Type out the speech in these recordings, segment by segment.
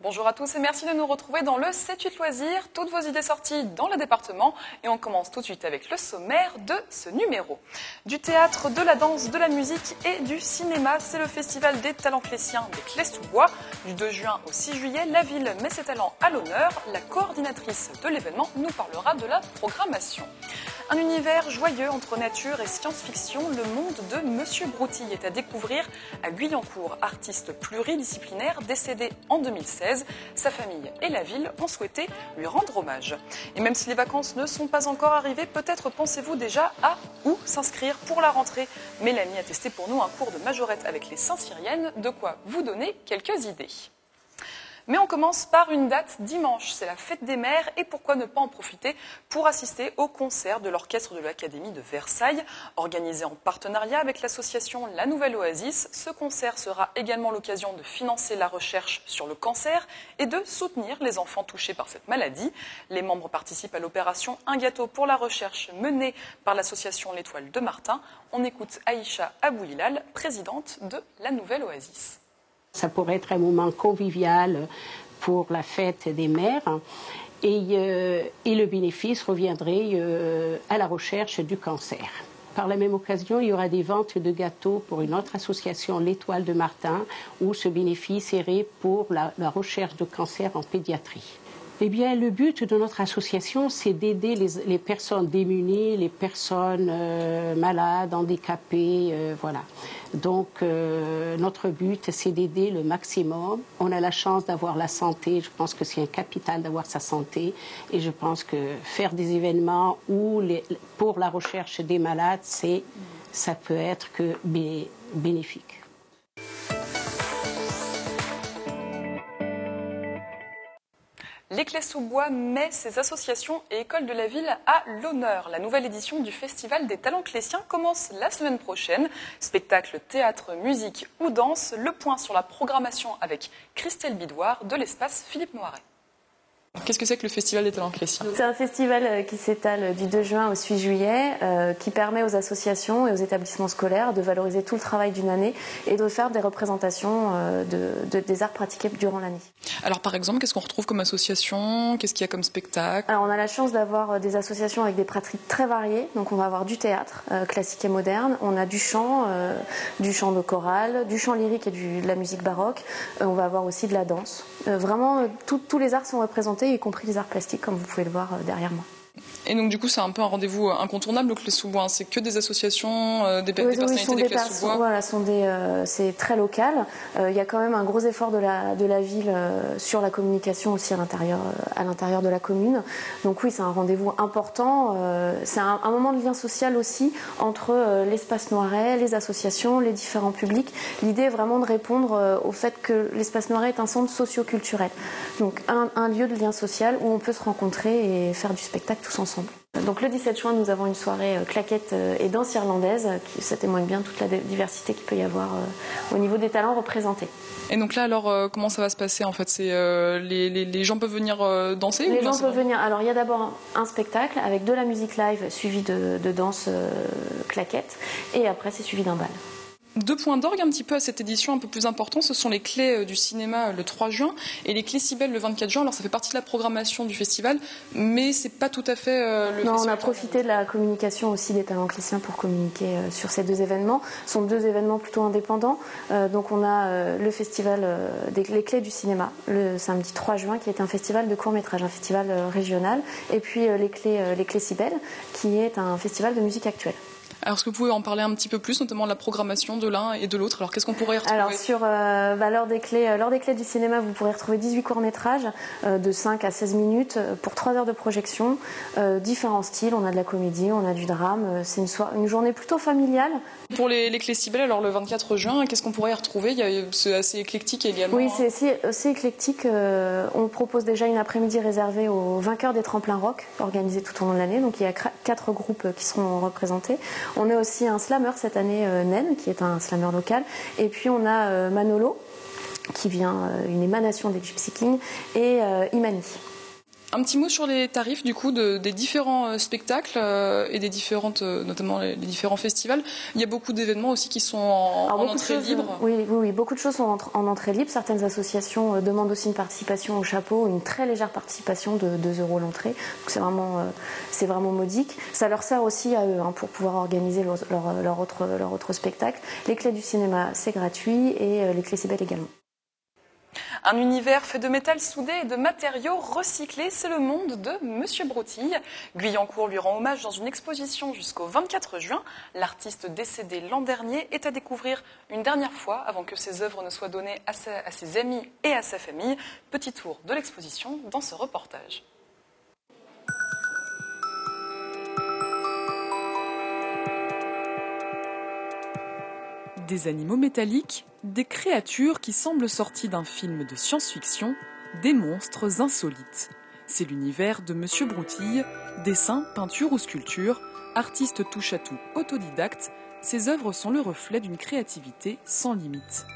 Bonjour à tous et merci de nous retrouver dans le 7-8 loisirs. Toutes vos idées sorties dans le département. Et on commence tout de suite avec le sommaire de ce numéro. Du théâtre, de la danse, de la musique et du cinéma, c'est le festival des talents clésiens des Clés-sous-Bois. Du 2 juin au 6 juillet, la ville met ses talents à l'honneur. La coordinatrice de l'événement nous parlera de la programmation. Un univers joyeux entre nature et science-fiction, le monde de Monsieur Brouty est à découvrir à Guyancourt, artiste pluridisciplinaire décédé en 2016. Sa famille et la ville ont souhaité lui rendre hommage. Et même si les vacances ne sont pas encore arrivées, peut-être pensez-vous déjà à où s'inscrire pour la rentrée. Mélanie a testé pour nous un cours de majorette avec les Saint-Cyriennes, de quoi vous donner quelques idées. Mais on commence par une date dimanche, c'est la fête des mères et pourquoi ne pas en profiter pour assister au concert de l'orchestre de l'Académie de Versailles. Organisé en partenariat avec l'association La Nouvelle Oasis, ce concert sera également l'occasion de financer la recherche sur le cancer et de soutenir les enfants touchés par cette maladie. Les membres participent à l'opération Un gâteau pour la recherche menée par l'association L'Étoile de Martin. On écoute Aïcha Abouilal, présidente de La Nouvelle Oasis. Ça pourrait être un moment convivial pour la fête des mères et le bénéfice reviendrait à la recherche du cancer. Par la même occasion, il y aura des ventes de gâteaux pour une autre association, l'Étoile de Martin, où ce bénéfice irait pour la recherche de cancer en pédiatrie. Eh bien, le but de notre association, c'est d'aider les personnes démunies, les personnes malades, handicapées, voilà. Donc, notre but, c'est d'aider le maximum. On a la chance d'avoir la santé. Je pense que c'est un capital d'avoir sa santé. Et je pense que faire des événements pour la recherche des malades, ça peut être que bénéfique. Les Clés-sous-Bois met ses associations et écoles de la ville à l'honneur. La nouvelle édition du Festival des talents clésiens commence la semaine prochaine. Spectacle, théâtre, musique ou danse, le point sur la programmation avec Christelle Bidoire de l'espace Philippe Noiret. Qu'est-ce que c'est que le Festival des talents clésiens ? C'est un festival qui s'étale du 2 juin au 6 juillet, qui permet aux associations et aux établissements scolaires de valoriser tout le travail d'une année et de faire des représentations des arts pratiqués durant l'année. Alors par exemple, qu'est-ce qu'on retrouve comme association ? Qu'est-ce qu'il y a comme spectacle ? Alors on a la chance d'avoir des associations avec des pratiques très variées. Donc on va avoir du théâtre classique et moderne, on a du chant de chorale, du chant lyrique et de la musique baroque. On va avoir aussi de la danse. Vraiment, tous les arts sont représentés, y compris les arts plastiques, comme vous pouvez le voir derrière moi. Et donc du coup, c'est un peu un rendez-vous incontournable, le Clés-sous-Bois. C'est que des associations, des personnalités des Clés-sous-Bois. Voilà, c'est très local. Il y a quand même un gros effort de la ville sur la communication aussi à l'intérieur de la commune. Donc oui, c'est un rendez-vous important. C'est un moment de lien social aussi entre l'espace Noiret, les associations, les différents publics. L'idée est vraiment de répondre au fait que l'espace Noiret est un centre socio-culturel. Donc un lieu de lien social où on peut se rencontrer et faire du spectacle tous ensemble. Donc le 17 juin, nous avons une soirée claquette et danse irlandaise, ça témoigne bien toute la diversité qu'il peut y avoir au niveau des talents représentés. Et donc là, alors, comment ça va se passer en fait ? C'est les gens peuvent venir danser ? Les gens peuvent venir. Alors il y a d'abord un spectacle avec de la musique live suivi de danse claquette et après c'est suivi d'un bal. Deux points d'orgue un petit peu à cette édition un peu plus importante, ce sont les clés du cinéma le 3 juin et les clés Cybèle le 24 juin. Alors ça fait partie de la programmation du festival, mais c'est pas tout à fait le festival. Non, on a profité de la communication aussi des talents clésiens pour communiquer sur ces deux événements. Ce sont deux événements plutôt indépendants. Donc on a le festival les clés du cinéma le samedi 3 juin qui est un festival de court-métrage, un festival régional. Et puis les clés Cybèle qui est un festival de musique actuelle. Alors, est-ce que vous pouvez en parler un petit peu plus, notamment de la programmation de l'un et de l'autre ? Alors, qu'est-ce qu'on pourrait y retrouver ? Alors, sur l'heure des clés du cinéma, vous pourrez retrouver 18 courts-métrages de 5 à 16 minutes pour 3 heures de projection. Différents styles, on a de la comédie, on a du drame. C'est une journée plutôt familiale. Pour les clés Cybèle, alors le 24 juin, qu'est-ce qu'on pourrait y retrouver ? C'est assez éclectique également. Oui, c'est éclectique. On propose déjà une après-midi réservée aux vainqueurs des tremplins rock, organisés tout au long de l'année. Donc, il y a 4 groupes qui seront représentés. On a aussi un slammer cette année, Nen, qui est un slammer local. Et puis on a Manolo, qui vient, une émanation des Gypsy Kings, et Imani. Un petit mot sur les tarifs du coup des différents spectacles et des différentes, notamment les différents festivals. Il y a beaucoup d'événements aussi qui sont en entrée libre. Oui, beaucoup de choses sont en entrée libre. Certaines associations demandent aussi une participation au chapeau, une très légère participation de 2 € l'entrée. Donc c'est vraiment modique. Ça leur sert aussi à eux pour pouvoir organiser leur autre spectacle. Les clés du cinéma, c'est gratuit et les clés c'est belle également. Un univers fait de métal soudé et de matériaux recyclés, c'est le monde de Monsieur Broutille. Guyancourt lui rend hommage dans une exposition jusqu'au 24 juin. L'artiste décédé l'an dernier est à découvrir une dernière fois avant que ses œuvres ne soient données à ses amis et à sa famille. Petit tour de l'exposition dans ce reportage. Des animaux métalliques, des créatures qui semblent sorties d'un film de science-fiction, des monstres insolites. C'est l'univers de Monsieur Broutille, dessin, peinture ou sculpture, artiste touche-à-tout autodidacte, ses œuvres sont le reflet d'une créativité sans limite.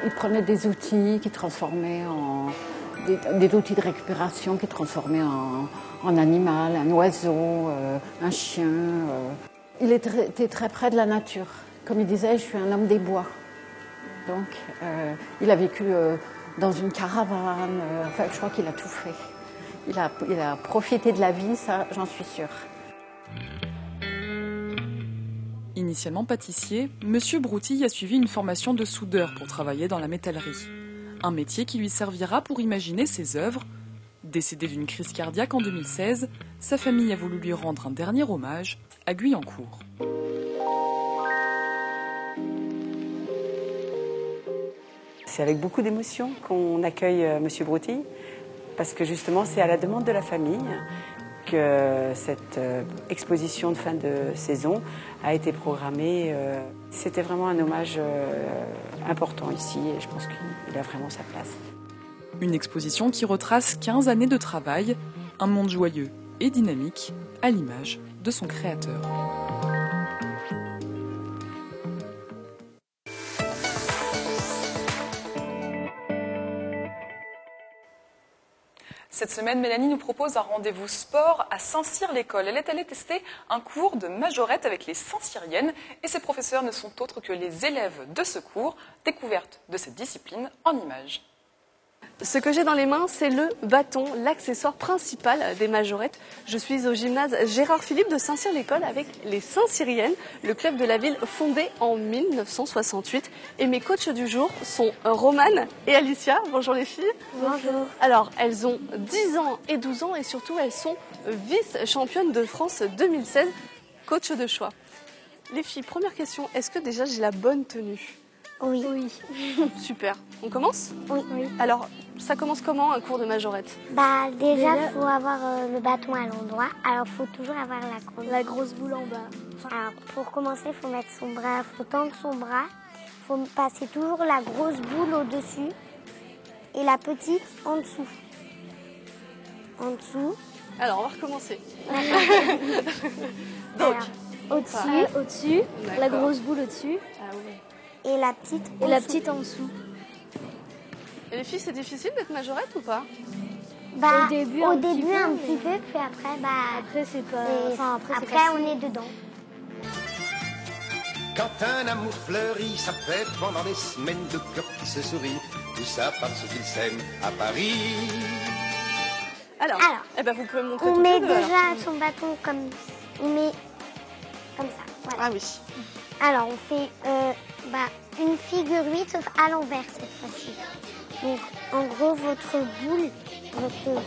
Il prenait des outils qui transformaient en... des outils de récupération qui transformaient en animal, un oiseau, un chien. Il était très près de la nature. Comme il disait, je suis un homme des bois. Donc, il a vécu dans une caravane. Enfin, je crois qu'il a tout fait. Il a profité de la vie, ça, j'en suis sûre. Initialement pâtissier, Monsieur Broutille a suivi une formation de soudeur pour travailler dans la métallerie. Un métier qui lui servira pour imaginer ses œuvres. Décédé d'une crise cardiaque en 2016, sa famille a voulu lui rendre un dernier hommage à Guyancourt. C'est avec beaucoup d'émotion qu'on accueille Monsieur Broutille, parce que justement c'est à la demande de la famille que cette exposition de fin de saison a été programmée. C'était vraiment un hommage important ici et je pense qu'il a vraiment sa place. Une exposition qui retrace 15 années de travail, un monde joyeux et dynamique à l'image de son créateur. Cette semaine, Mélanie nous propose un rendez-vous sport à Saint-Cyr-l'École. Elle est allée tester un cours de majorette avec les Saint-Cyriennes et ses professeurs ne sont autres que les élèves de ce cours. Découverte de cette discipline en images. Ce que j'ai dans les mains, c'est le bâton, l'accessoire principal des majorettes. Je suis au gymnase Gérard Philippe de Saint-Cyr-l'École avec les Saint-Cyriennes, le club de la ville fondé en 1968. Et mes coachs du jour sont Romane et Alicia. Bonjour les filles. Bonjour. Alors, elles ont 10 ans et 12 ans et surtout, elles sont vice-championnes de France 2016, coach de choix. Les filles, première question, est-ce que déjà j'ai la bonne tenue ? Oui. Super. On commence ? Oui. Alors, ça commence comment un cours de majorette ? Bah déjà, il faut avoir le bâton à l'endroit. Alors, il faut toujours avoir la grosse boule en bas. Alors, pour commencer, il faut mettre son bras, faut tendre son bras. Il faut passer toujours la grosse boule au-dessus et la petite en dessous. En dessous. Alors, on va recommencer. Donc, au-dessus, la grosse boule au-dessus. Ah oui. Et la petite en dessous. Et les filles, c'est difficile d'être majorette ou pas ? Bah, au début un petit peu, puis après, après c'est pas. Après on est dedans. Quand un amour fleurit, ça fait pendant des semaines de cœur qui se sourit. Tout ça parce qu'ils s'aiment à Paris. Alors, vous pouvez me montrer on toutes met les deux, déjà son bâton comme ça. Voilà. Ah oui. Alors on fait une figure 8 sauf à l'envers cette fois-ci. Donc en gros votre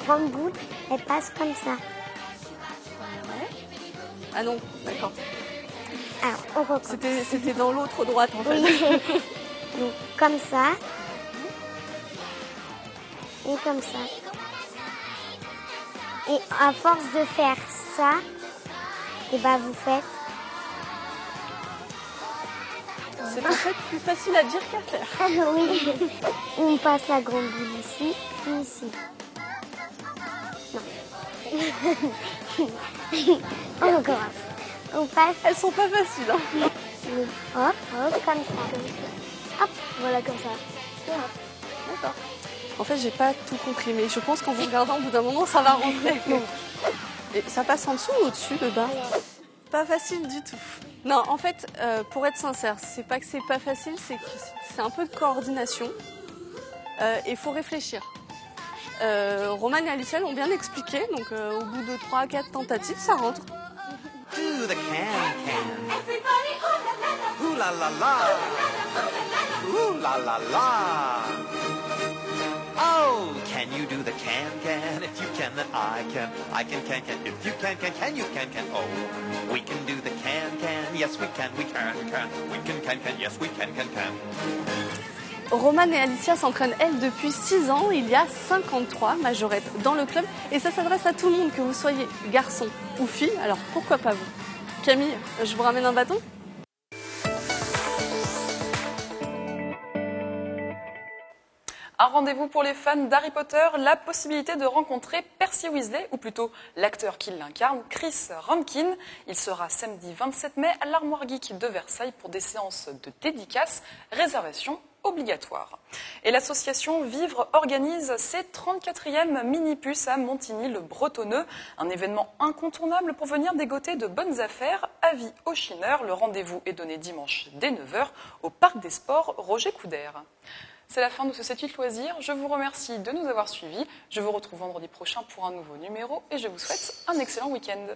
grande boule, elle passe comme ça. Ouais. Ah non, d'accord. Alors on recommence. C'était dans l'autre droite en fait. Oui. Donc comme ça. Et comme ça. Et à force de faire ça, et vous faites. C'est peut-être plus facile à dire qu'à faire. Oui. On passe la grande boule ici, puis ici. Non. On recommence. On passe. Elles sont pas faciles. Hop, comme ça. Hop, voilà comme ça. D'accord. En fait, j'ai pas tout compris, mais je pense qu'en vous regardant, au bout d'un moment, ça va rentrer. Non. Et ça passe en dessous ou au-dessus, le bas? Pas facile du tout. Non, en fait, pour être sincère, c'est pas que c'est pas facile, c'est que c'est un peu de coordination. Et il faut réfléchir. Romane et Alicia l'ont bien expliqué, donc au bout de 3 à 4 tentatives, ça rentre. Do the can. Ooh la la la. Ooh la la la. Oh, can you do the can? If you can, then I can. I can. If you can you can. Oh, we can do the can. Yes, we can. We can. We can. Yes, we can. Romane et Alicia s'entraînent, elles, depuis 6 ans. Il y a 53 majorettes dans le club. Et ça s'adresse à tout le monde, que vous soyez garçon ou fille. Alors, pourquoi pas vous? Camille, je vous ramène un bâton? Un rendez-vous pour les fans d'Harry Potter, la possibilité de rencontrer Percy Weasley, ou plutôt l'acteur qui l'incarne, Chris Rankin. Il sera samedi 27 mai à l'Armoire Geek de Versailles pour des séances de dédicaces, réservation obligatoire. Et l'association Vivre organise ses 34e mini-puces à Montigny-le-Bretonneux, un événement incontournable pour venir dégoter de bonnes affaires. Avis aux chineurs, le rendez-vous est donné dimanche dès 9h au Parc des Sports Roger Coudert. C'est la fin de ce C'est Tweet Loisirs. Je vous remercie de nous avoir suivis. Je vous retrouve vendredi prochain pour un nouveau numéro et je vous souhaite un excellent week-end.